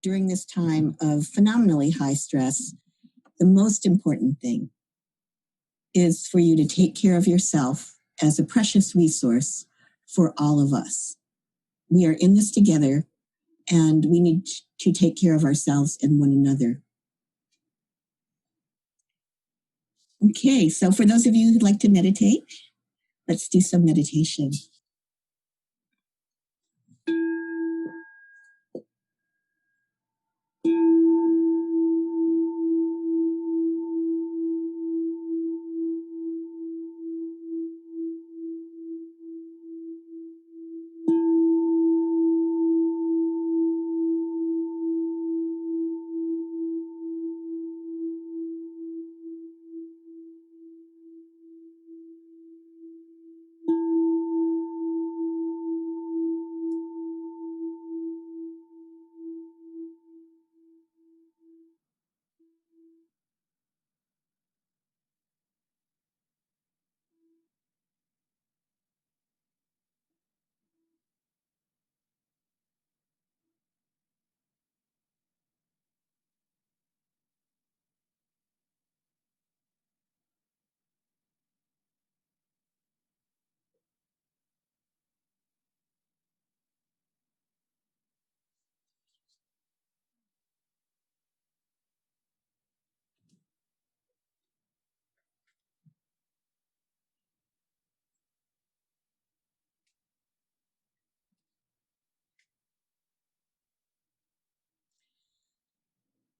during this time of phenomenally high stress, the most important thing is for you to take care of yourself as a precious resource for all of us. We are in this together, and we need to take care of ourselves and one another. Okay, so for those of you who'd like to meditate, let's do some meditation.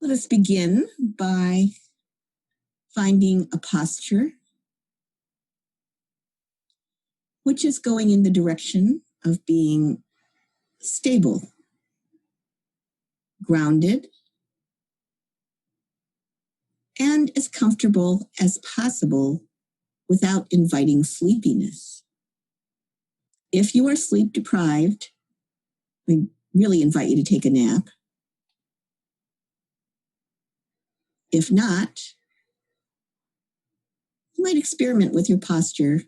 Let us begin by finding a posture which is going in the direction of being stable, grounded, and as comfortable as possible without inviting sleepiness. If you are sleep deprived, I really invite you to take a nap. If not, you might experiment with your posture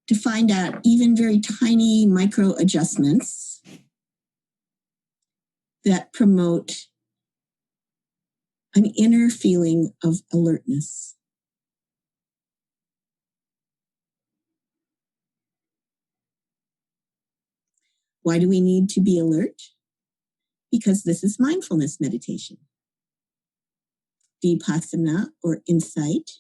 to find out even very tiny micro adjustments that promote an inner feeling of alertness. Why do we need to be alert? Because this is mindfulness meditation. Vipassana, or insight.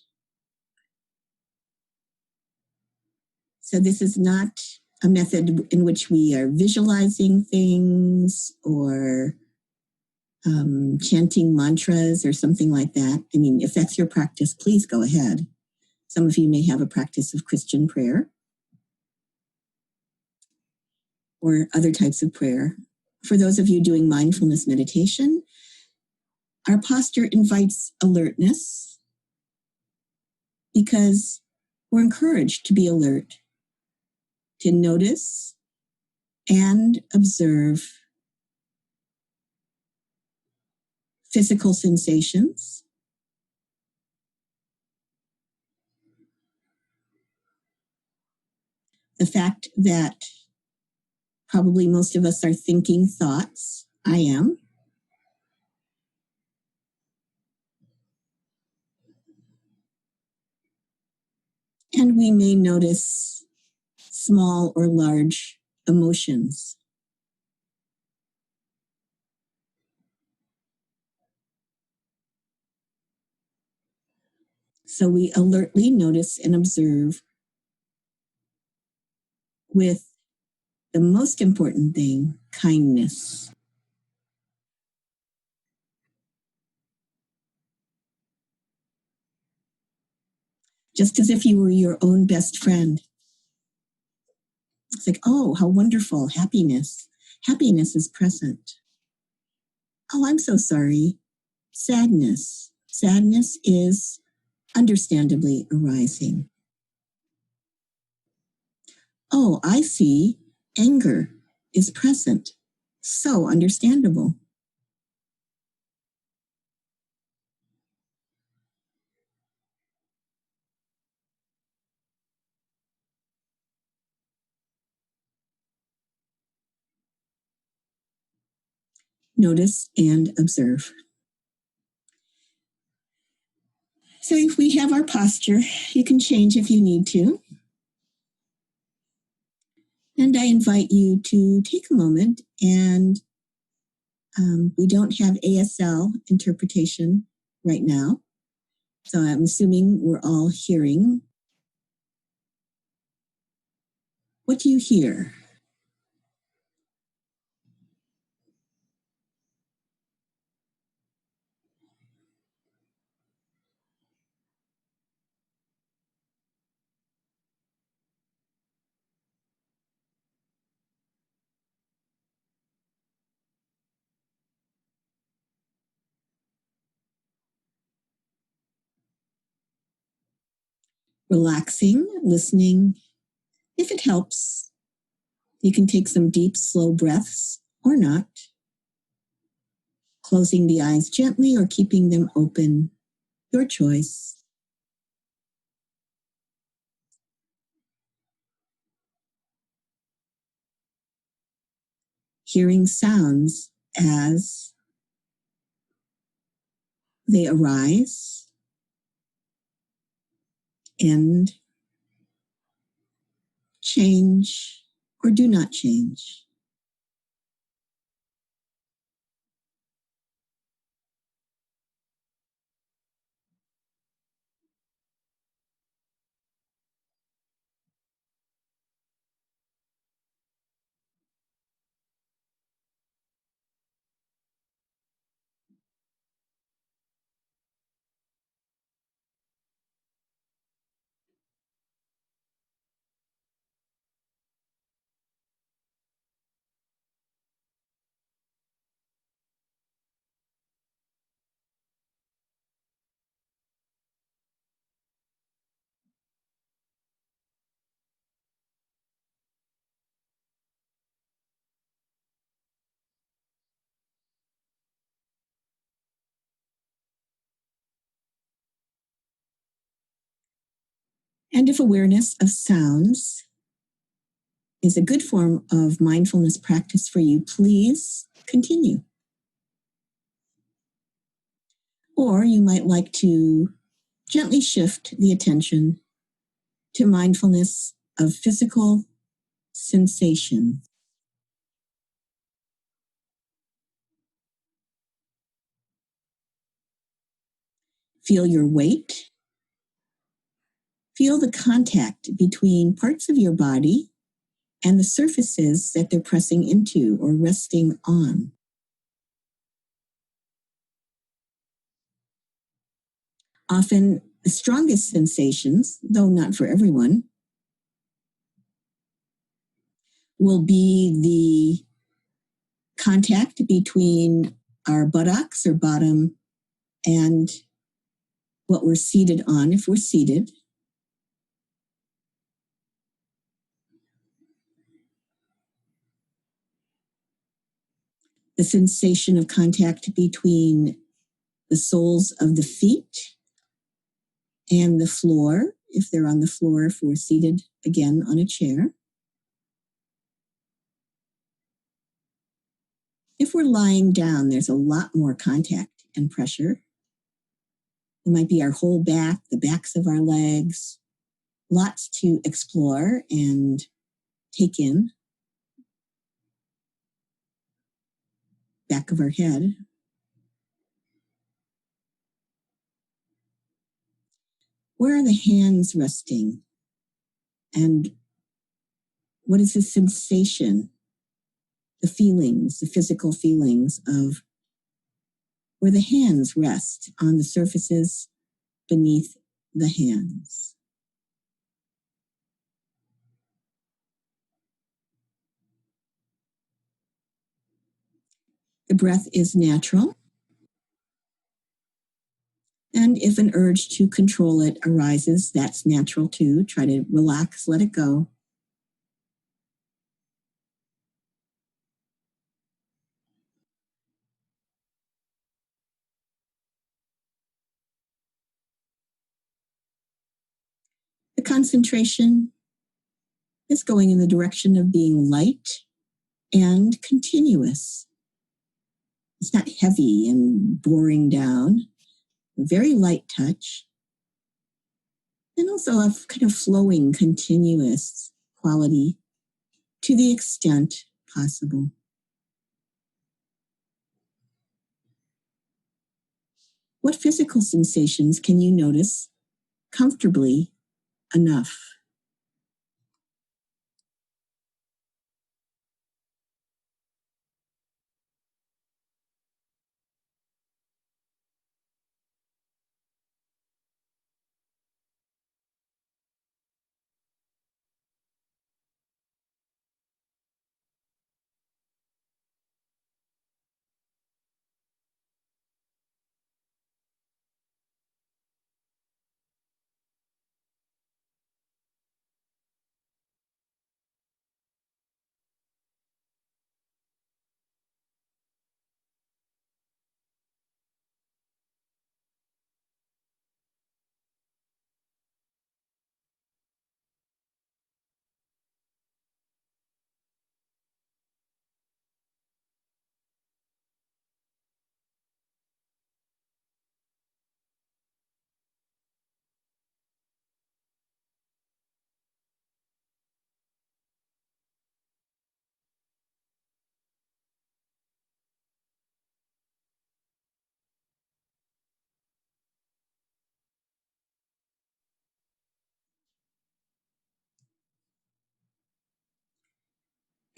So this is not a method in which we are visualizing things or chanting mantras or something like that. I mean, if that's your practice, please go ahead. Some of you may have a practice of Christian prayer or other types of prayer. For those of you doing mindfulness meditation, our posture invites alertness because we're encouraged to be alert, to notice and observe physical sensations, the fact that probably most of us are thinking thoughts. I am. And we may notice small or large emotions. So we alertly notice and observe with the most important thing, kindness. Just as if you were your own best friend. It's like, oh, how wonderful, happiness. Happiness is present. Oh, I'm so sorry. Sadness. Sadness is understandably arising. Oh, I see. Anger is present. So understandable. Notice and observe. So if we have our posture, you can change if you need to. And I invite you to take a moment, and we don't have ASL interpretation right now. So I'm assuming we're all hearing. What do you hear? Relaxing, listening. If it helps, you can take some deep, slow breaths or not. Closing the eyes gently or keeping them open, your choice. Hearing sounds as they arise and change or do not change. And if awareness of sounds is a good form of mindfulness practice for you, please continue. Or you might like to gently shift the attention to mindfulness of physical sensation. Feel your weight. Feel the contact between parts of your body and the surfaces that they're pressing into or resting on. Often, the strongest sensations, though not for everyone, will be the contact between our buttocks or bottom and what we're seated on, if we're seated. The sensation of contact between the soles of the feet and the floor, if they're on the floor, if we're seated again on a chair. If we're lying down, there's a lot more contact and pressure. It might be our whole back, the backs of our legs, lots to explore and take in. Back of our head. Where are the hands resting? And what is the sensation, the feelings, the physical feelings of where the hands rest on the surfaces beneath the hands? The breath is natural. And if an urge to control it arises, that's natural too. Try to relax, let it go. The concentration is going in the direction of being light and continuous. It's not heavy and boring down. A very light touch. And also a kind of flowing, continuous quality to the extent possible. What physical sensations can you notice comfortably enough?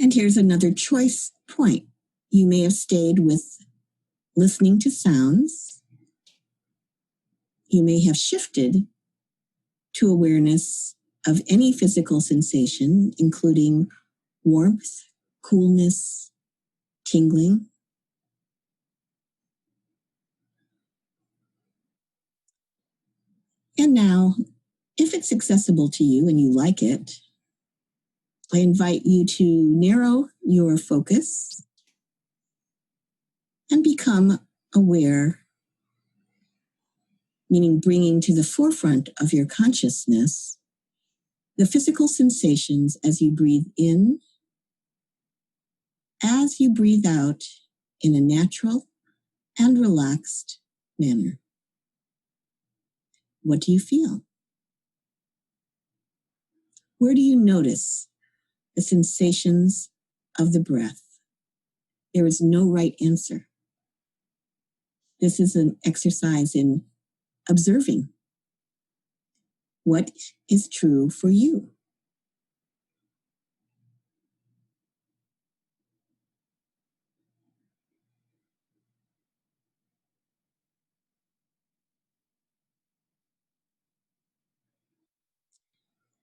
And here's another choice point. You may have stayed with listening to sounds. You may have shifted to awareness of any physical sensation, including warmth, coolness, tingling. And now, if it's accessible to you and you like it, I invite you to narrow your focus and become aware, meaning bringing to the forefront of your consciousness the physical sensations as you breathe in, as you breathe out in a natural and relaxed manner. What do you feel? Where do you notice the sensations of the breath? There is no right answer. This is an exercise in observing what is true for you.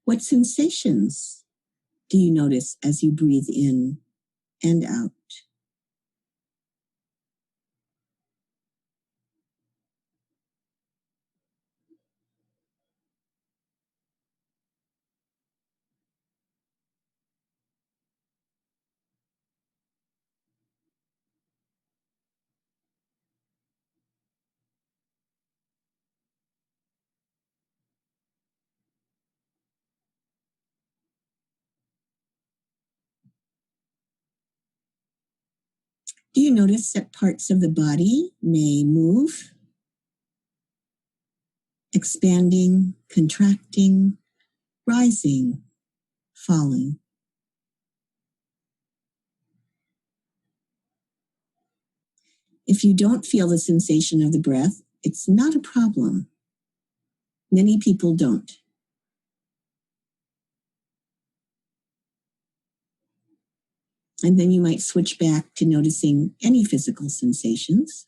What sensations do you notice as you breathe in and out? Do you notice that parts of the body may move, expanding, contracting, rising, falling? If you don't feel the sensation of the breath, it's not a problem. Many people don't. And then you might switch back to noticing any physical sensations.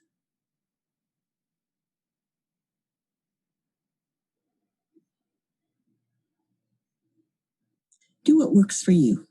Do what works for you.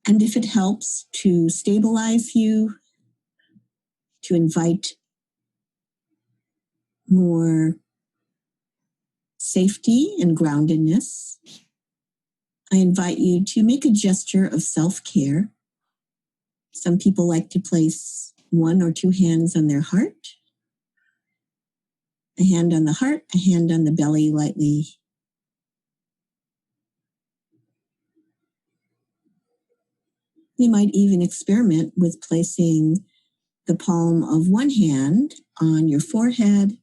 And if it helps to stabilize you, to invite more safety and groundedness, I invite you to make a gesture of self-care. Some people like to place one or two hands on their heart, a hand on the heart, a hand on the belly lightly. You might even experiment with placing the palm of one hand on your forehead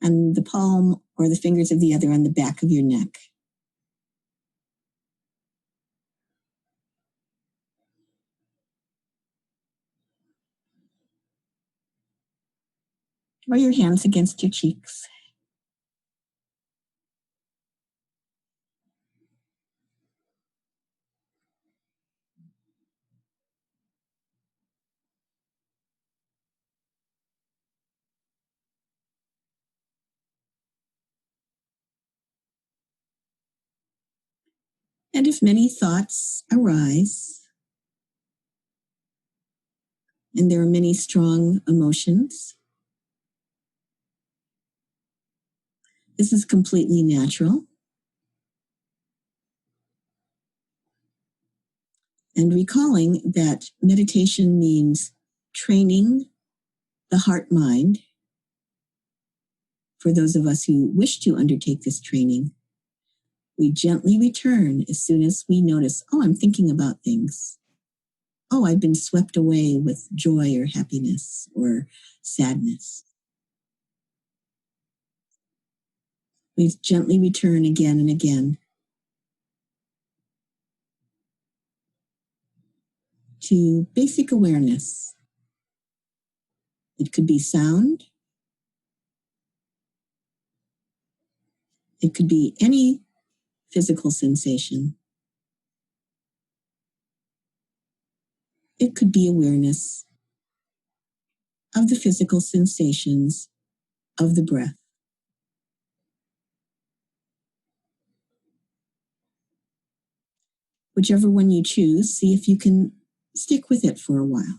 and the palm or the fingers of the other on the back of your neck. Or your hands against your cheeks. And if many thoughts arise, and there are many strong emotions, this is completely natural. And recalling that meditation means training the heart-mind. For those of us who wish to undertake this training, we gently return as soon as we notice, oh, I'm thinking about things. Oh, I've been swept away with joy or happiness or sadness. We gently return again and again to basic awareness. It could be sound. It could be any physical sensation. It could be awareness of the physical sensations of the breath. Whichever one you choose, see if you can stick with it for a while.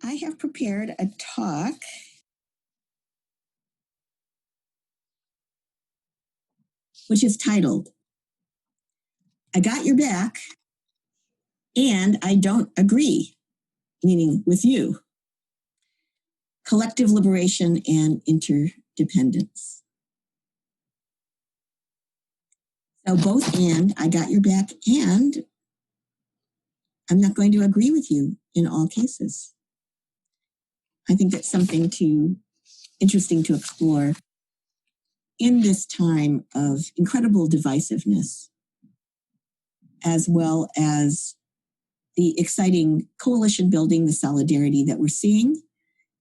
I have prepared a talk which is titled, I Got Your Back and I Don't Agree, meaning with you. Collective Liberation and Interdependence. So both and I got your back and I'm not going to agree with you in all cases. I think that's something interesting to explore in this time of incredible divisiveness, as well as the exciting coalition building, the solidarity that we're seeing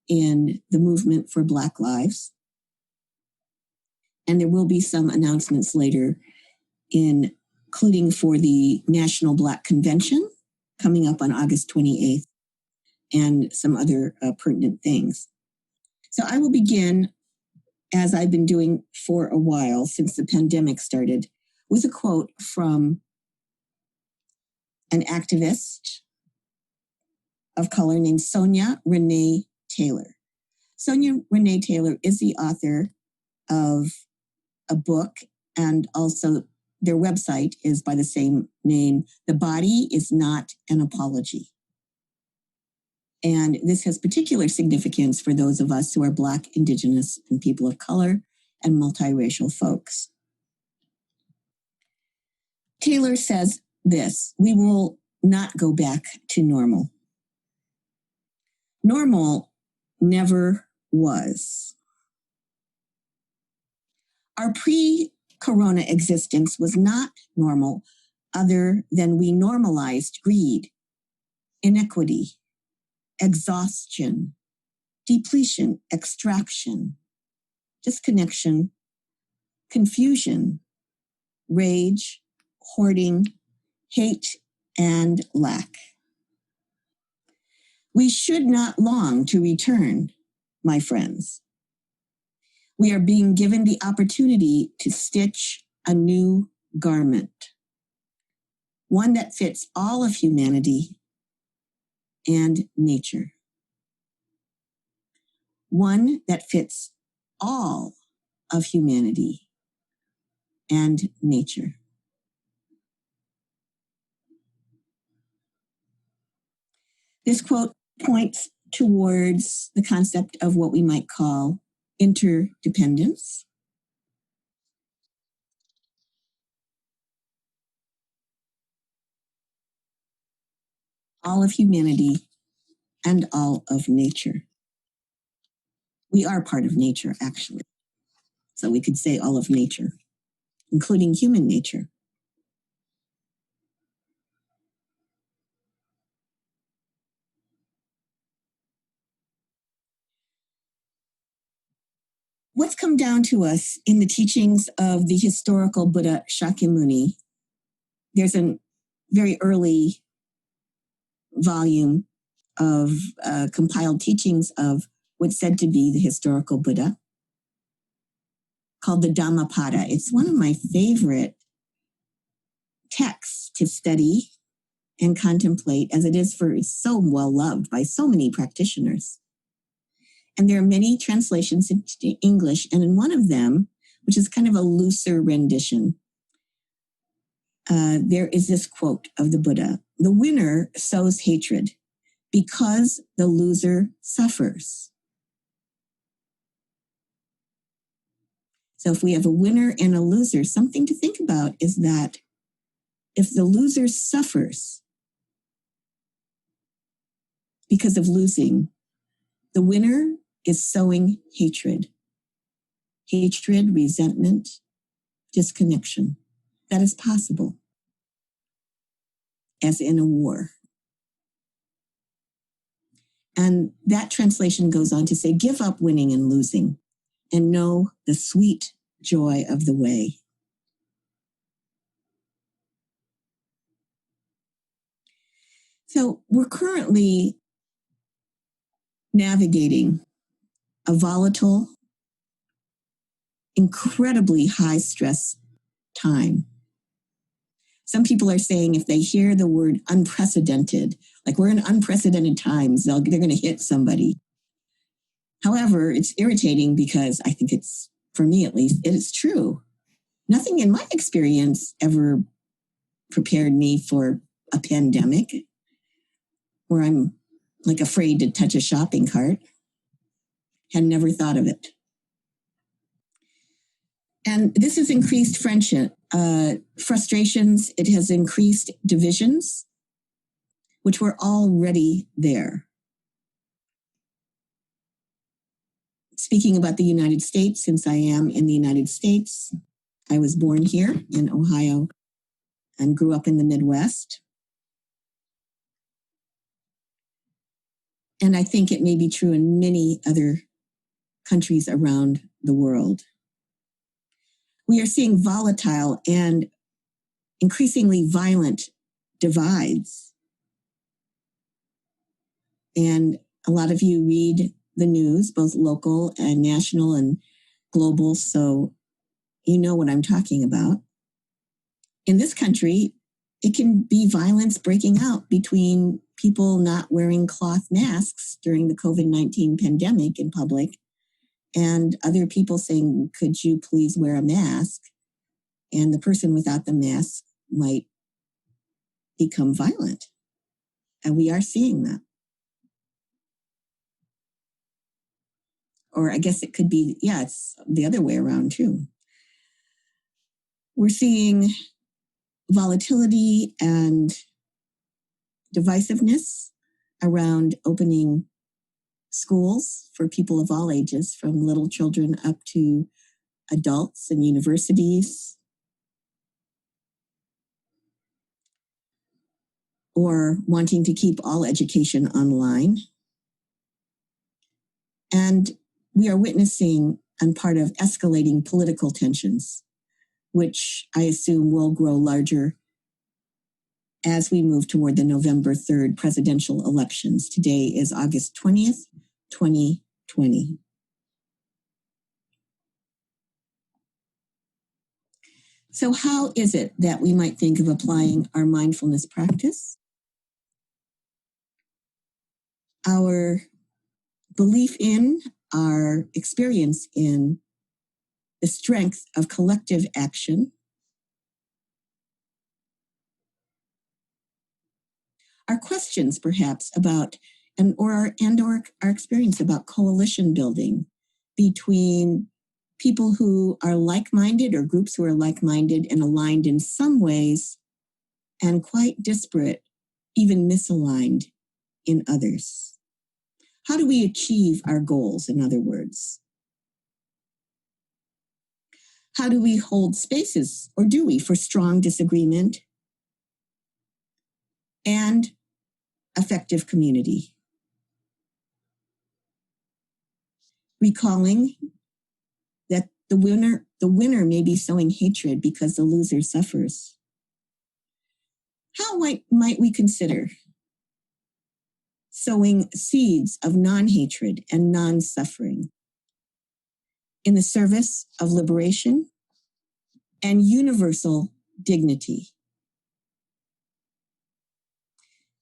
in the movement for Black lives. And there will be some announcements later, including for the National Black Convention coming up on August 28th and some other pertinent things. So I will begin, as I've been doing for a while since the pandemic started, with a quote from an activist of color named Sonia Renee Taylor. Sonia Renee Taylor is the author of a book, and also their website is by the same name, The Body is Not an Apology. And this has particular significance for those of us who are Black, Indigenous, and people of color, and multiracial folks. Taylor says this, we will not go back to normal. Normal never was. Our pre-corona existence was not normal other than we normalized greed, inequity, exhaustion, depletion, extraction, disconnection, confusion, rage, hoarding, hate, and lack. We should not long to return, my friends. We are being given the opportunity to stitch a new garment, one that fits all of humanity and nature, one that fits all of humanity and nature. This quote points towards the concept of what we might call interdependence. All of humanity and all of nature. We are part of nature, actually. So we could say all of nature, including human nature. What's come down to us in the teachings of the historical Buddha Shakyamuni, there's a very early volume of compiled teachings of what's said to be the historical Buddha, called the Dhammapada. It's one of my favorite texts to study and contemplate, as it is it's so well loved by so many practitioners. And there are many translations into English, and in one of them, which is kind of a looser rendition, there is this quote of the Buddha: "The winner sows hatred because the loser suffers." So if we have a winner and a loser, something to think about is that if the loser suffers because of losing, the winner is sowing hatred. Hatred, resentment, disconnection. That is possible, as in a war. And that translation goes on to say, give up winning and losing and know the sweet joy of the way. So we're currently navigating a volatile, incredibly high stress time. Some people are saying if they hear the word unprecedented, like we're in unprecedented times, they're going to hit somebody. However, it's irritating because I think it's, for me at least, it is true. Nothing in my experience ever prepared me for a pandemic where I'm like afraid to touch a shopping cart. Had never thought of it. And this has increased friendship, frustrations. It has increased divisions, which were already there. Speaking about the United States, since I am in the United States, I was born here in Ohio and grew up in the Midwest. And I think it may be true in many other countries around the world. We are seeing volatile and increasingly violent divides. And a lot of you read the news, both local and national and global, so you know what I'm talking about. In this country, it can be violence breaking out between people not wearing cloth masks during the COVID-19 pandemic in public and other people saying, could you please wear a mask? And the person without the mask might become violent. And we are seeing that. Or I guess it could be, it's the other way around too. We're seeing volatility and divisiveness around opening schools for people of all ages, from little children up to adults and universities, or wanting to keep all education online. And we are witnessing and part of escalating political tensions, which I assume will grow larger as we move toward the November 3rd presidential elections. Today is August 20th, 2020. So how is it that we might think of applying our mindfulness practice? Our belief in, our experience in the strength of collective action, our questions perhaps about, or our experience about coalition building between people who are like-minded or groups who are like-minded and aligned in some ways and quite disparate, even misaligned in others. How do we achieve our goals, in other words? How do we hold spaces, or do we, for strong disagreement and effective community? Recalling that the winner may be sowing hatred because the loser suffers. How might we consider sowing seeds of non-hatred and non-suffering in the service of liberation and universal dignity?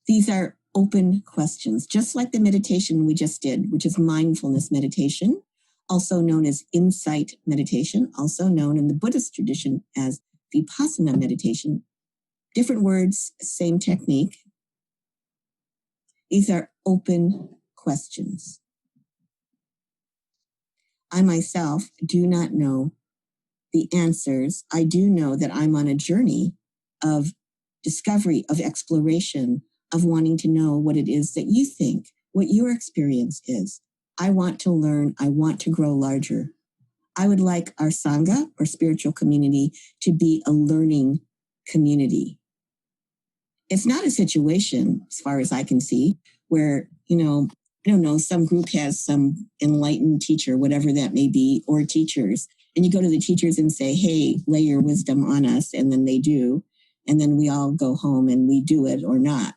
These are open questions, just like the meditation we just did, which is mindfulness meditation, also known as insight meditation, also known in the Buddhist tradition as vipassana meditation, different words, same technique. These are open questions. I myself do not know the answers. I do know that I'm on a journey of discovery, of exploration, of wanting to know what it is that you think, what your experience is. I want to learn. I want to grow larger. I would like our Sangha, or spiritual community, to be a learning community. It's not a situation, as far as I can see, where, I don't know, some group has some enlightened teacher, whatever that may be, or teachers. And you go to the teachers and say, hey, lay your wisdom on us. And then they do. And then we all go home and we do it or not.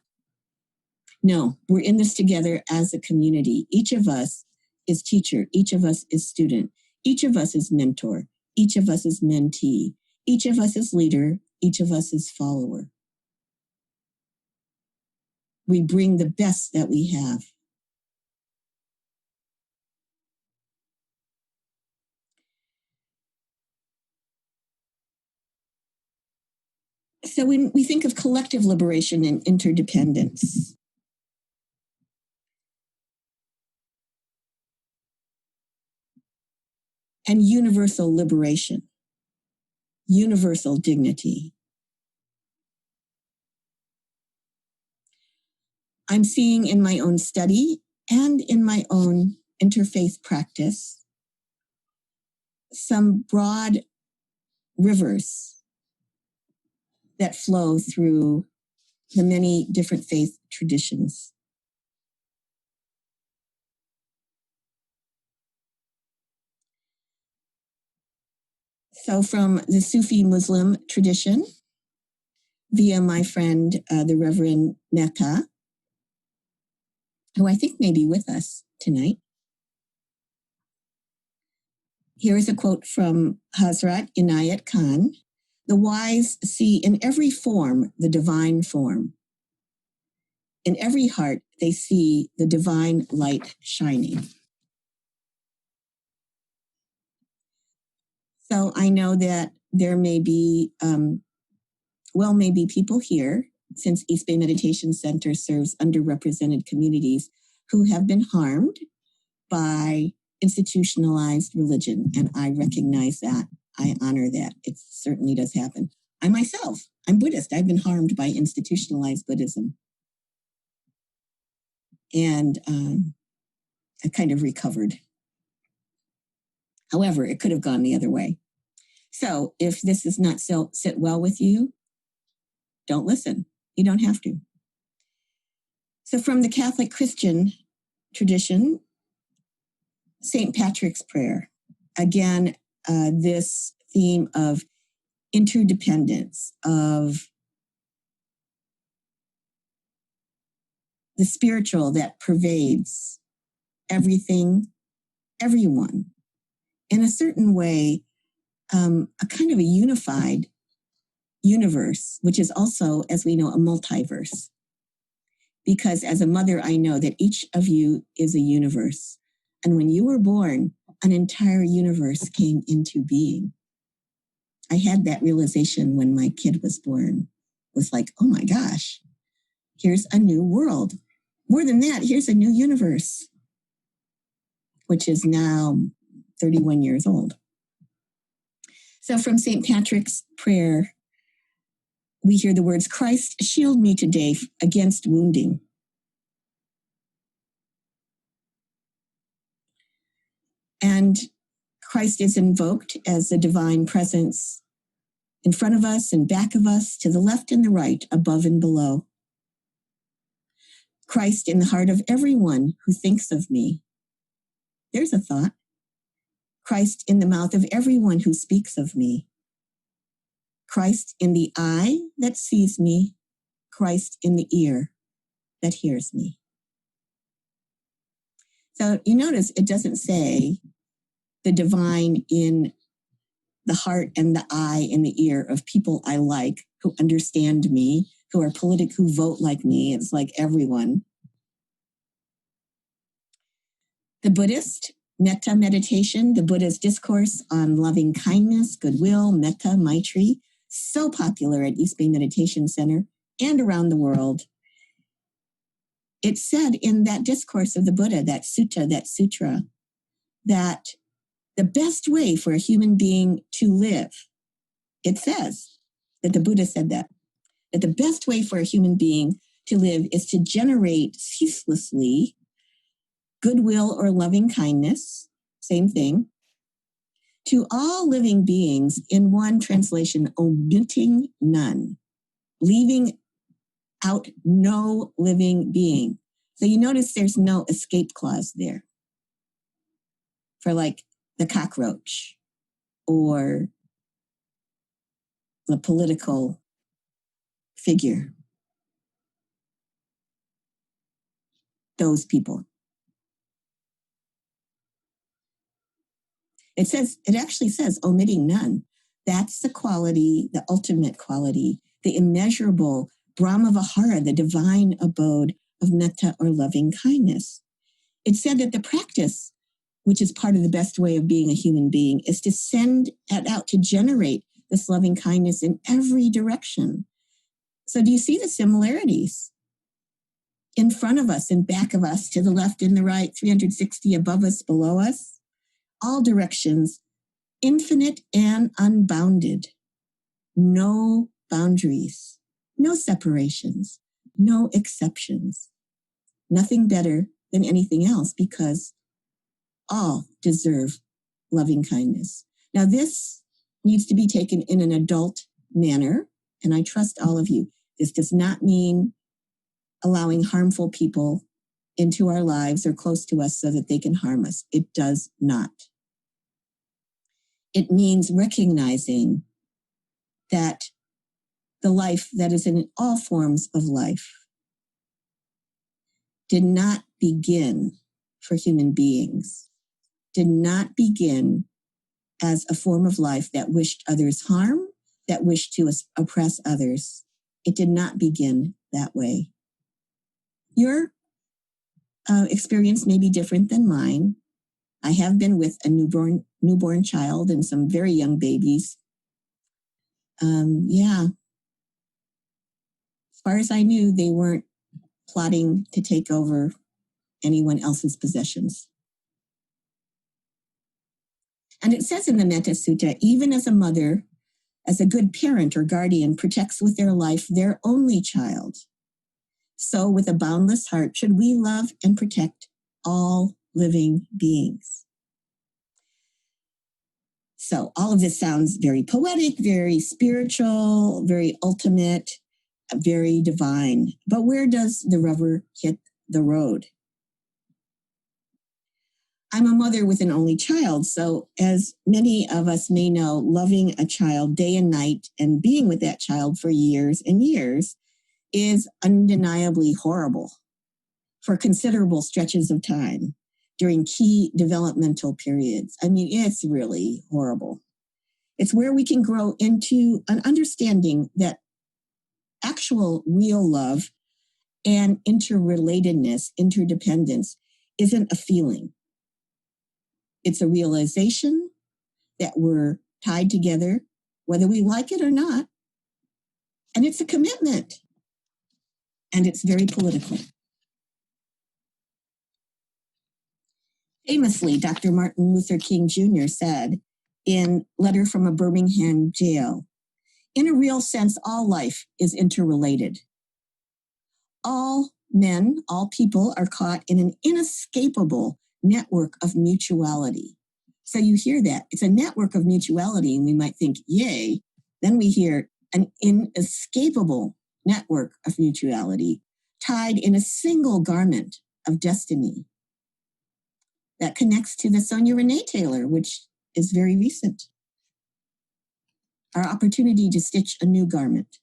No, we're in this together as a community. Each of us is teacher. Each of us is student. Each of us is mentor. Each of us is mentee. Each of us is leader. Each of us is follower. We bring the best that we have. So when we think of collective liberation and interdependence, and universal liberation, universal dignity, I'm seeing in my own study and in my own interfaith practice some broad rivers that flow through the many different faith traditions. So from the Sufi Muslim tradition, via my friend, the Reverend Mecca, who I think may be with us tonight. Here is a quote from Hazrat Inayat Khan. The wise see in every form the divine form. In every heart, they see the divine light shining. So I know that there may be, maybe people here, since East Bay Meditation Center serves underrepresented communities who have been harmed by institutionalized religion. And I recognize that. I honor that. It certainly does happen. I myself, I'm Buddhist. I've been harmed by institutionalized Buddhism. And I kind of recovered. However, it could have gone the other way. So if this does not sit well with you, don't listen. You don't have to. So from the Catholic Christian tradition, St. Patrick's Prayer. Again, this theme of interdependence, of the spiritual that pervades everything, everyone, in a certain way, a kind of a unified universe, which is also, as we know, a multiverse. Because as a mother, I know that each of you is a universe. And when you were born, an entire universe came into being. I had that realization when my kid was born. It was like, oh my gosh, here's a new world. More than that, here's a new universe, which is now 31 years old. So from St. Patrick's Prayer, we hear the words, Christ, shield me today against wounding. And Christ is invoked as the divine presence in front of us and back of us, to the left and the right, above and below. Christ in the heart of everyone who thinks of me. There's a thought. Christ in the mouth of everyone who speaks of me. Christ in the eye that sees me. Christ in the ear that hears me. So you notice it doesn't say the divine in the heart and the eye and the ear of people I like, who understand me, who are who vote like me. It's like everyone. The Buddhist metta meditation, the Buddha's discourse on loving kindness, goodwill, metta, maitri, so popular at East Bay Meditation Center and around the world. It said in that discourse of the Buddha, that sutra, that the best way for a human being to live, it says that the Buddha said that the best way for a human being to live is to generate ceaselessly goodwill or loving kindness, same thing, to all living beings, in one translation, omitting none, leaving out no living being. So you notice there's no escape clause there for like the cockroach or the political figure. Those people. It actually says omitting none. That's the quality, the ultimate quality, the immeasurable Brahma-vihara, the divine abode of metta or loving kindness. It said that the practice, which is part of the best way of being a human being, is to send it out to generate this loving kindness in every direction. So do you see the similarities? In front of us, in back of us, to the left and the right, 360 above us, below us, all directions, infinite and unbounded, no boundaries. No separations, no exceptions, nothing better than anything else, because all deserve loving kindness. Now, this needs to be taken in an adult manner, and I trust all of you. This does not mean allowing harmful people into our lives or close to us so that they can harm us. It does not. It means recognizing that the life that is in all forms of life did not begin for human beings, did not begin as a form of life that wished others harm, that wished to oppress others. It did not begin that way. Your experience may be different than mine. I have been with a newborn child and some very young babies. As far as I knew, they weren't plotting to take over anyone else's possessions. And it says in the Metta Sutta, even as a mother, as a good parent or guardian, protects with their life their only child, so with a boundless heart should we love and protect all living beings. So all of this sounds very poetic, very spiritual, very ultimate, very divine. But where does the rubber hit the road? I'm a mother with an only child, so as many of us may know, loving a child day and night and being with that child for years and years is undeniably horrible for considerable stretches of time during key developmental periods. I mean, it's really horrible. It's where we can grow into an understanding that actual real love and interrelatedness, interdependence, isn't a feeling. It's a realization that we're tied together, whether we like it or not. And it's a commitment. And it's very political. Famously, Dr. Martin Luther King Jr. said in Letter from a Birmingham Jail, in a real sense, all life is interrelated. All men, all people are caught in an inescapable network of mutuality. So you hear that. It's a network of mutuality, and we might think, yay. Then we hear an inescapable network of mutuality tied in a single garment of destiny that connects to the Sonia Renee Taylor, which is very recent. Our opportunity to stitch a new garment.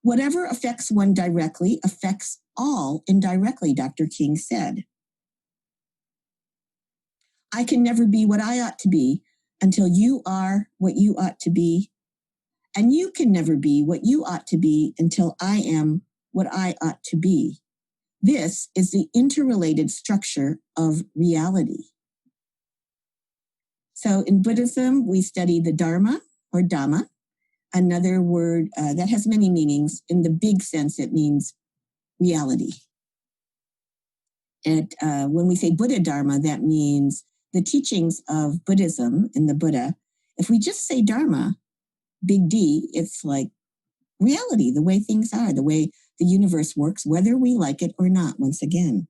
Whatever affects one directly affects all indirectly, Dr. King said. I can never be what I ought to be until you are what you ought to be. And you can never be what you ought to be until I am what I ought to be. This is the interrelated structure of reality. So in Buddhism, we study the Dharma or Dhamma, another word that has many meanings. In the big sense, it means reality. When we say Buddha Dharma, that means the teachings of Buddhism and the Buddha. If we just say Dharma, big D, it's like reality, the way things are, the way the universe works, whether we like it or not, once again.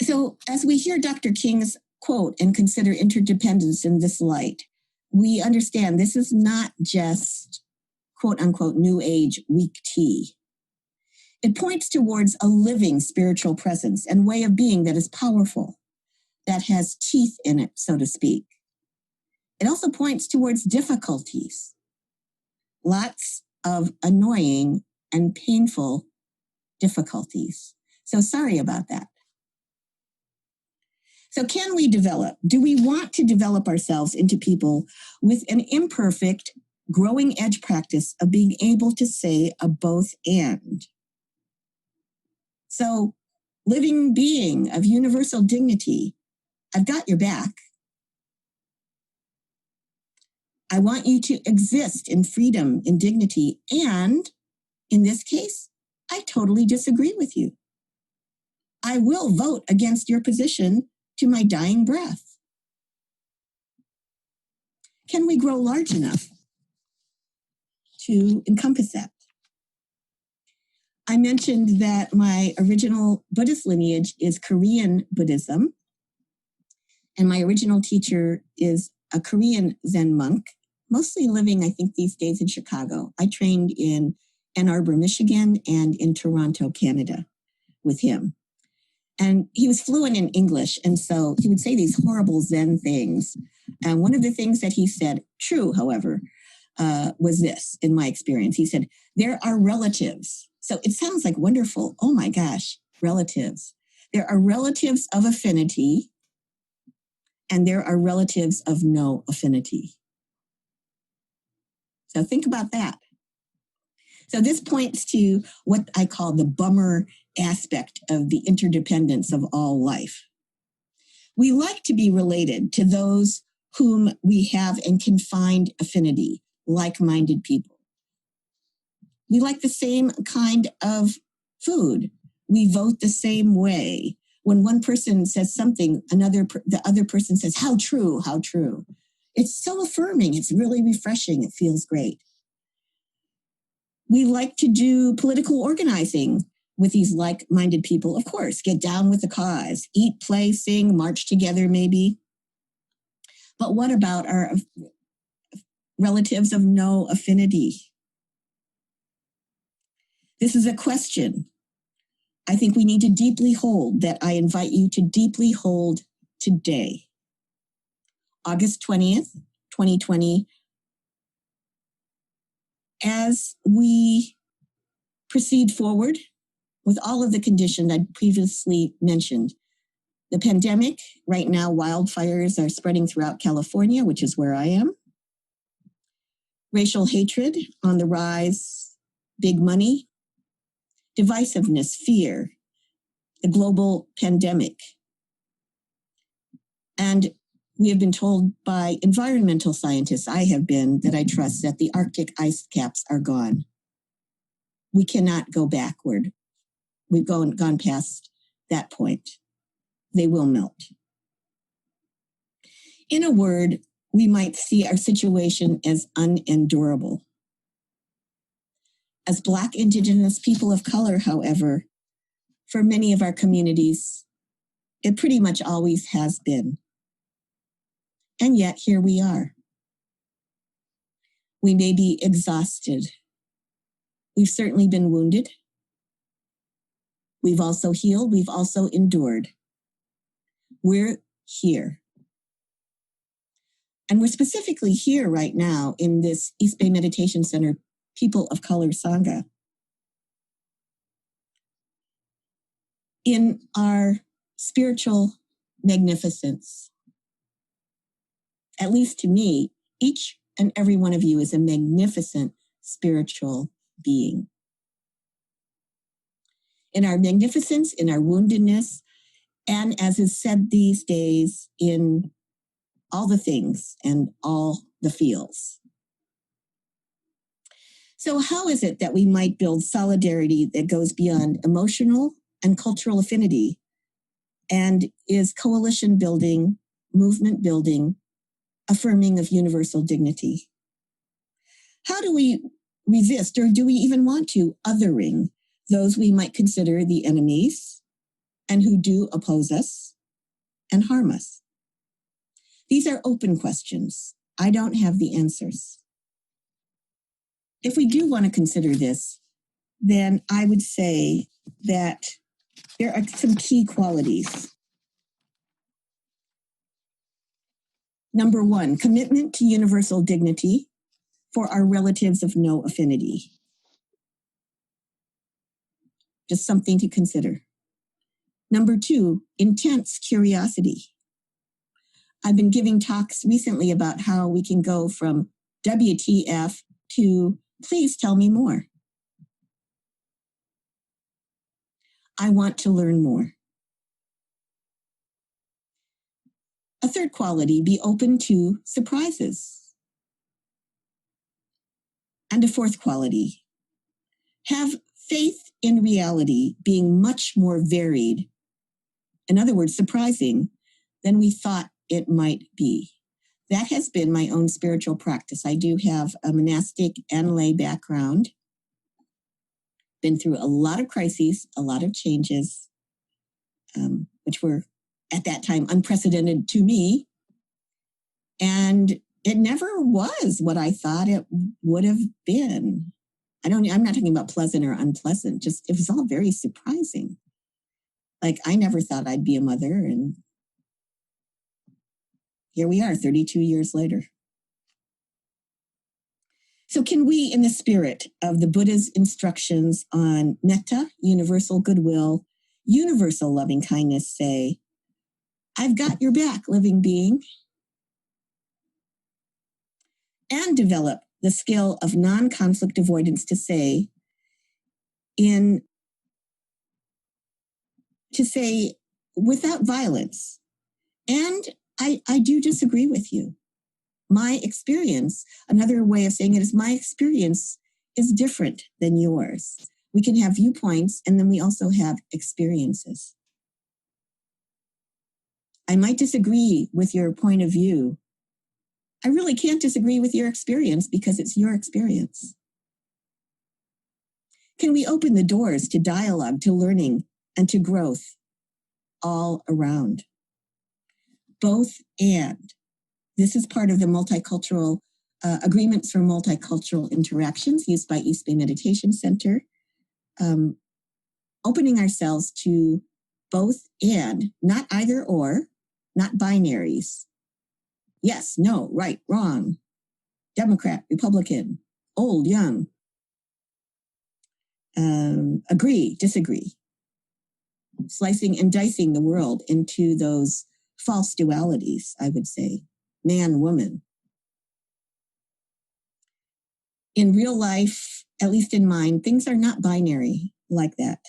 So as we hear Dr. King's quote and consider interdependence in this light, we understand this is not just quote unquote new age weak tea. It points towards a living spiritual presence and way of being that is powerful, that has teeth in it, so to speak. It also points towards difficulties, lots of annoying and painful difficulties. So sorry about that. So can we develop? Do we want to develop ourselves into people with an imperfect, growing edge practice of being able to say a both and? So, living being of universal dignity, I've got your back. I want you to exist in freedom, in dignity, and in this case, I totally disagree with you. I will vote against your position to my dying breath. Can we grow large enough to encompass that? I mentioned that my original Buddhist lineage is Korean Buddhism, and my original teacher is a Korean Zen monk, mostly living, I think, these days in Chicago. I trained in Ann Arbor, Michigan, and in Toronto, Canada with him. And he was fluent in English, and so he would say these horrible Zen things. And one of the things that he said, true, however, was this, in my experience. He said, there are relatives. So it sounds like wonderful. Oh my gosh, relatives. There are relatives of affinity, and there are relatives of no affinity. So think about that. So this points to what I call the bummer aspect of the interdependence of all life. We like to be related to those whom we have and can find affinity, like-minded people. We like the same kind of food. We vote the same way. When one person says something, the other person says, how true, how true. It's so affirming. It's really refreshing. It feels great. We like to do political organizing with these like-minded people. Of course, get down with the cause, eat, play, sing, march together maybe. But what about our relatives of no affinity? This is a question I think we need to deeply hold, that I invite you to deeply hold today. August 20th, 2020, as we proceed forward with all of the conditions I previously mentioned. The pandemic, right now, wildfires are spreading throughout California, which is where I am. Racial hatred on the rise, big money, divisiveness, fear, the global pandemic. And we have been told by environmental scientists, I have been, that I trust, that the Arctic ice caps are gone. We cannot go backward. We've gone past that point. They will melt. In a word, we might see our situation as unendurable. As Black, Indigenous people of color, however, for many of our communities, it pretty much always has been. And yet, here we are. We may be exhausted. We've certainly been wounded. We've also healed. We've also endured. We're here. And we're specifically here right now in this East Bay Meditation Center People of Color Sangha. In our spiritual magnificence, at least to me, each and every one of you is a magnificent spiritual being. In our magnificence, in our woundedness, and as is said these days, in all the things and all the feels. So how is it that we might build solidarity that goes beyond emotional and cultural affinity and is coalition building, movement building, affirming of universal dignity? How do we resist, or do we even want to, othering those we might consider the enemies and who do oppose us and harm us? These are open questions. I don't have the answers. If we do want to consider this, then I would say that there are some key qualities. Number one, commitment to universal dignity for our relatives of no affinity. Just something to consider. Number two, intense curiosity. I've been giving talks recently about how we can go from WTF to please tell me more. I want to learn more. A third quality, be open to surprises. And a fourth quality, have faith in reality being much more varied, in other words, surprising, than we thought it might be. That has been my own spiritual practice. I do have a monastic and lay background, been through a lot of crises, a lot of changes, which were at that time unprecedented to me. And it never was what I thought it would have been. I'm not talking about pleasant or unpleasant, just it was all very surprising. Like I never thought I'd be a mother, and here we are 32 years later. So can we, in the spirit of the Buddha's instructions on metta, universal goodwill, universal loving kindness, say, I've got your back, living being, and develop the skill of non-conflict avoidance to say without violence. And I do disagree with you. My experience, another way of saying it is my experience is different than yours. We can have viewpoints, and then we also have experiences. I might disagree with your point of view. I really can't disagree with your experience because it's your experience. Can we open the doors to dialogue, to learning, and to growth all around? Both and. This is part of the multicultural agreements for multicultural interactions used by East Bay Meditation Center. Opening ourselves to both and, not either or, not binaries. Yes, no, right, wrong, Democrat, Republican, old, young, agree, disagree. Slicing and dicing the world into those false dualities, I would say, man, woman. In real life, at least in mine, things are not binary like that.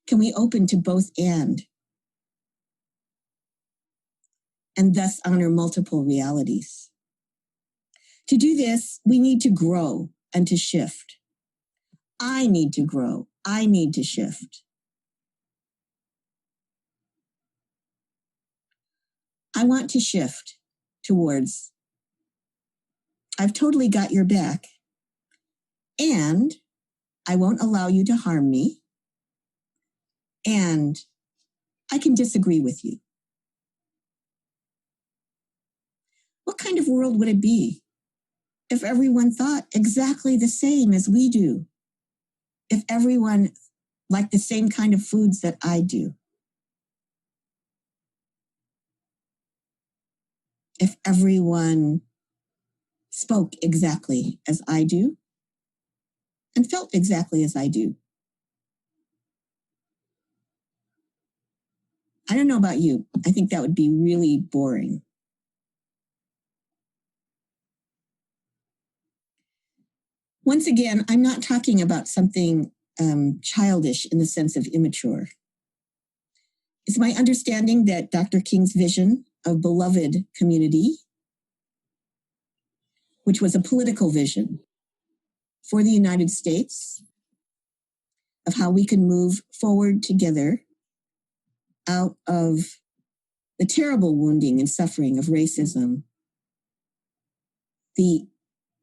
Can we open to both and thus honor multiple realities? To do this, we need to grow and to shift. I need to grow. I need to shift. I want to shift towards, I've totally got your back, and I won't allow you to harm me, and I can disagree with you. What kind of world would it be if everyone thought exactly the same as we do? If everyone liked the same kind of foods that I do? If everyone spoke exactly as I do and felt exactly as I do? I don't know about you. I think that would be really boring. Once again, I'm not talking about something childish in the sense of immature. It's my understanding that Dr. King's vision of beloved community, which was a political vision, for the United States, of how we can move forward together out of the terrible wounding and suffering of racism, the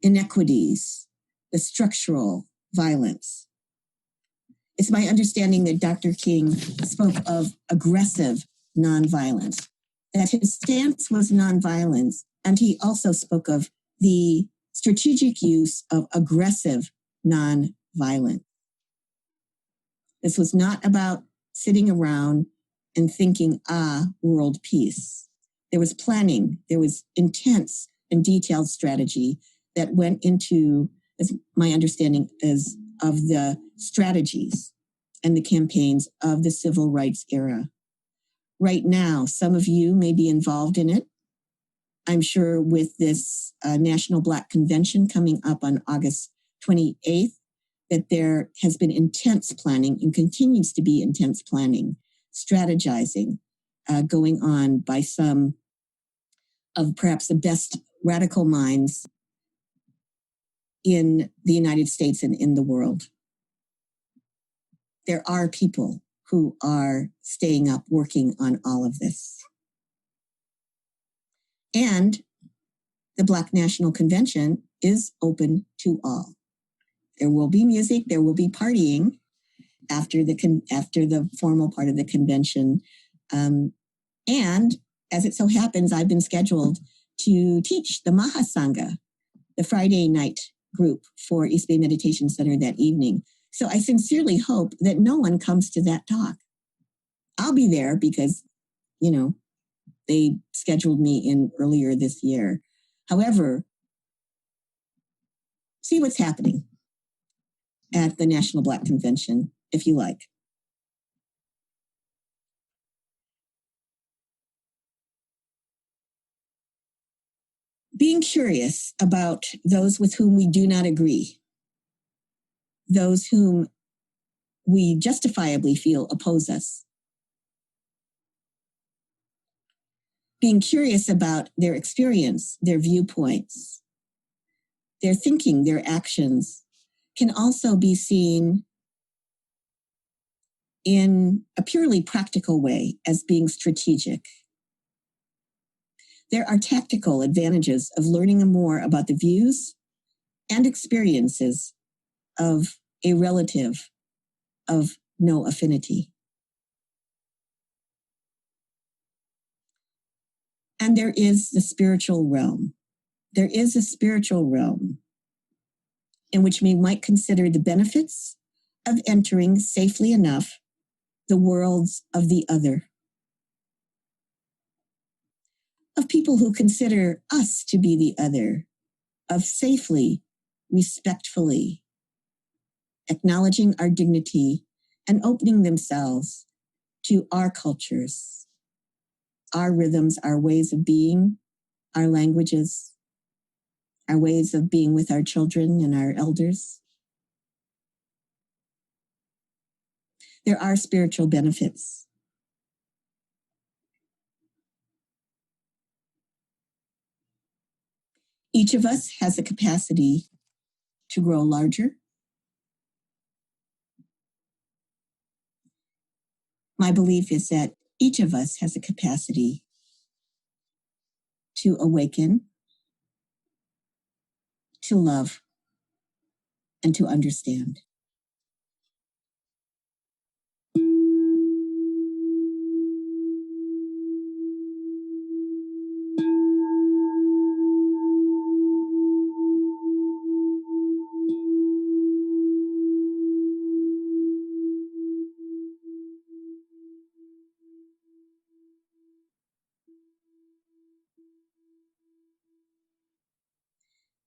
inequities, the structural violence. It's my understanding that Dr. King spoke of aggressive nonviolence, that his stance was nonviolence, and he also spoke of the strategic use of aggressive nonviolence. This was not about sitting around and thinking, world peace. There was planning, there was intense and detailed strategy that went into, as my understanding is, of the strategies and the campaigns of the civil rights era. Right now, some of you may be involved in it. I'm sure with this National Black Convention coming up on August 28th, that there has been intense planning and continues to be intense planning, strategizing going on by some of perhaps the best radical minds in the United States and in the world. There are people who are staying up working on all of this. And the Black National Convention is open to all. There will be music, there will be partying after the formal part of the convention. And as it so happens, I've been scheduled to teach the Maha Sangha, the Friday night group for East Bay Meditation Center that evening. So I sincerely hope that no one comes to that talk. I'll be there because, they scheduled me in earlier this year. However, see what's happening at the National Black Convention, if you like. Being curious about those with whom we do not agree, those whom we justifiably feel oppose us. Being curious about their experience, their viewpoints, their thinking, their actions can also be seen in a purely practical way as being strategic. There are tactical advantages of learning more about the views and experiences of a relative of no affinity. And there is the spiritual realm. There is a spiritual realm in which we might consider the benefits of entering safely enough the worlds of the other, of people who consider us to be the other, of safely, respectfully acknowledging our dignity and opening themselves to our cultures, our rhythms, our ways of being, our languages, our ways of being with our children and our elders. There are spiritual benefits. Each of us has a capacity to grow larger. My belief is that each of us has a capacity to awaken, to love, and to understand.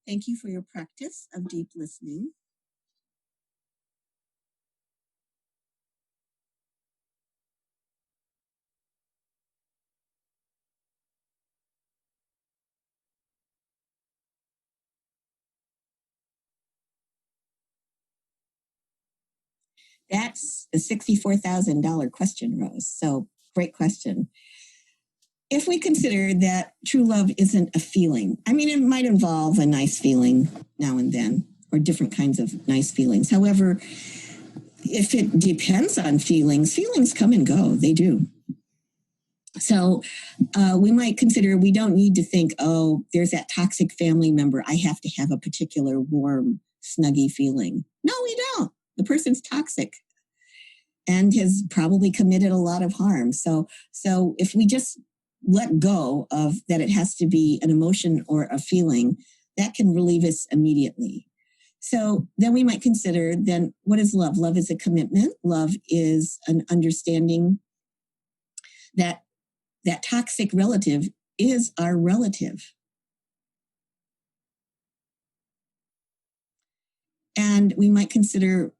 Thank you for your practice of deep listening. That's the $64,000 question, Rose. So great question. If we consider that true love isn't a feeling, it might involve a nice feeling now and then, or different kinds of nice feelings. However, if it depends on feelings come and go. They do. So we might consider, we don't need to think, oh, there's that toxic family member. I have to have a particular warm, snuggy feeling. No, we don't. The person's toxic and has probably committed a lot of harm. So if we just let go of that, it has to be an emotion or a feeling, that can relieve us immediately. So then we might consider, then what is love? Love is a commitment. Love is an understanding that that toxic relative is our relative. And we might consider,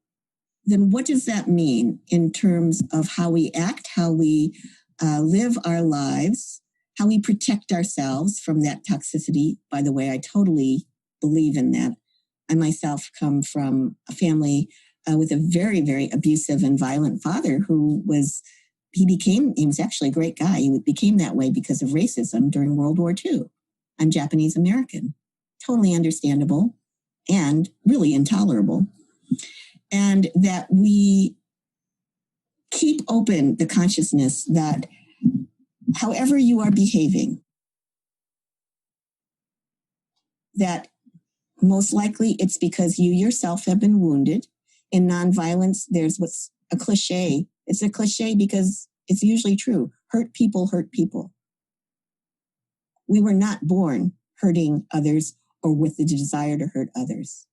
then what does that mean in terms of how we act, how we live our lives, how we protect ourselves from that toxicity? By the way, I totally believe in that. I myself come from a family with a very, very abusive and violent father who was actually a great guy. He became that way because of racism during World War II. I'm Japanese American. Totally understandable and really intolerable. And that we keep open the consciousness that however you are behaving, that most likely it's because you yourself have been wounded. In nonviolence, there's what's a cliche. It's a cliche because it's usually true. Hurt people hurt people. We were not born hurting others or with the desire to hurt others.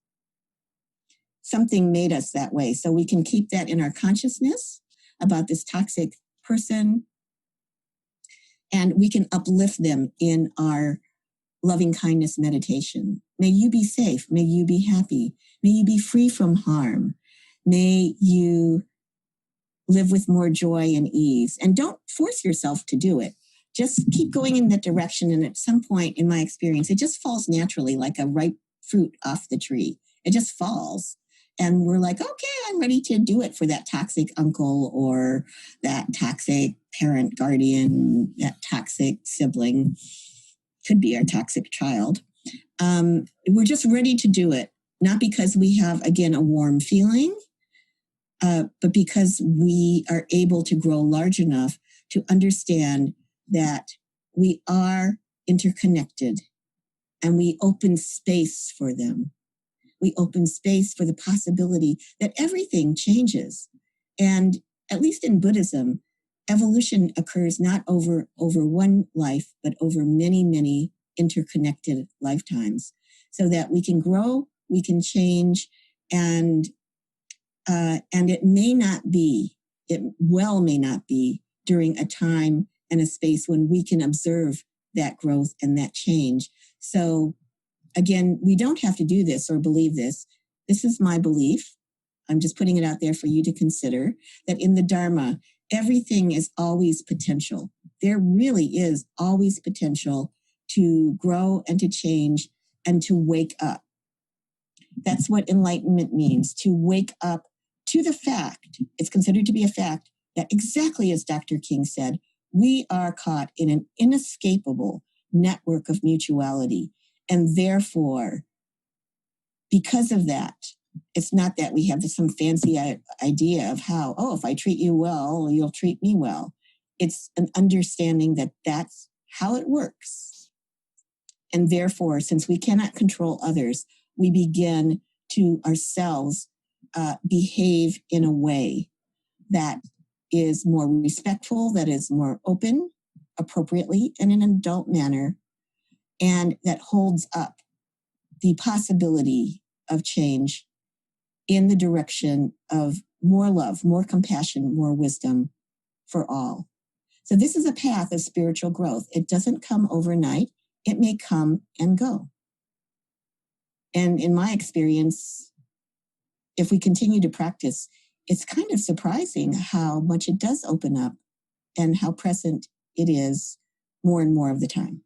Something made us that way. So we can keep that in our consciousness about this toxic person, and we can uplift them in our loving kindness meditation. May you be safe. May you be happy. May you be free from harm. May you live with more joy and ease. And don't force yourself to do it. Just keep going in that direction. And at some point, in my experience, it just falls naturally like a ripe fruit off the tree. It just falls. And we're like, okay, I'm ready to do it for that toxic uncle or that toxic parent, guardian, that toxic sibling. Could be our toxic child. We're just ready to do it. Not because we have, again, a warm feeling, but because we are able to grow large enough to understand that we are interconnected and we open space for them. We open space for the possibility that everything changes. And at least in Buddhism, evolution occurs not over one life, but over many, many interconnected lifetimes, so that we can grow, we can change, and it may not be during a time and a space when we can observe that growth and that change. So again, we don't have to do this or believe this. This is my belief. I'm just putting it out there for you to consider, that in the Dharma, everything is always potential. There really is always potential to grow and to change and to wake up. That's what enlightenment means, to wake up to the fact, it's considered to be a fact, that exactly as Dr. King said, we are caught in an inescapable network of mutuality. And therefore, because of that, it's not that we have some fancy idea of how, if I treat you well, you'll treat me well. It's an understanding that that's how it works. And therefore, since we cannot control others, we begin to ourselves behave in a way that is more respectful, that is more open, appropriately, and in an adult manner, and that holds up the possibility of change in the direction of more love, more compassion, more wisdom for all. So this is a path of spiritual growth. It doesn't come overnight. It may come and go. And in my experience, if we continue to practice, it's kind of surprising how much it does open up and how present it is more and more of the time.